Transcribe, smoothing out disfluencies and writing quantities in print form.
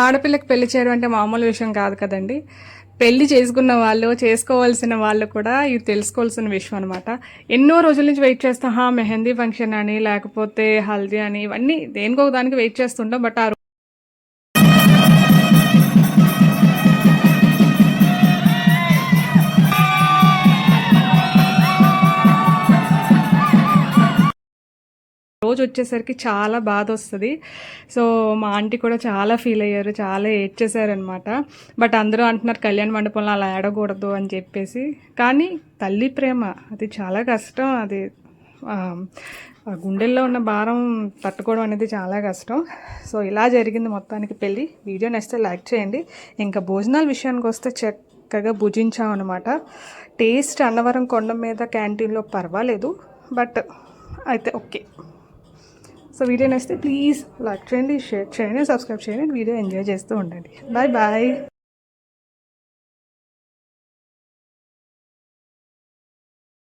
ఆడపిల్లకి పెళ్లి చేయడం అంటే మామూలు విషయం కాదు కదండి. పెళ్లి చేసుకున్న వాళ్ళు, చేసుకోవాల్సిన వాళ్ళు కూడా ఇది తెలుసుకోవాల్సిన విషయం అనమాట. ఎన్నో రోజుల నుంచి వెయిట్ చేస్తాం. మెహందీ ఫంక్షన్ అని, లేకపోతే హల్దీ అని, ఇవన్నీ దేనికో దానికి వెయిట్ చేస్తుంటాం. బట్ ఆ రోజు వచ్చేసరికి చాలా బాధొస్తది. సో, మా ఆంటీ కూడా చాలా ఫీల్ అయ్యారు. చాలా ఏడ్చేశారనమాట. బట్ అందరూ అంటున్నారు కళ్యాణ మండపంలో అలా ఏడకూడదు అని చెప్పేసి. కానీ తల్లి ప్రేమ అది చాలా కష్టం. అది ఆ గుండెల్లో ఉన్న భారం తట్టుకోవడం అనేది చాలా కష్టం. సో, ఇలా జరిగింది మొత్తానికి పెళ్ళి. వీడియో నచ్చితే లైక్ చేయండి. ఇంకా భోజనాల విషయానికి వస్తే చక్కగా భుజించామన్నమాట. టేస్ట్ అన్నవరం కొండ మీద క్యాంటీన్లో పర్వాలేదు. బట్ అయితే ఓకే. సో వీడియో నచ్చితే ప్లీజ్ లైక్ చేయండి, షేర్ చేయండి, సబ్స్క్రైబ్ చేయండి. వీడియో ఎంజాయ్ చేస్తూ ఉండండి. Bye bye.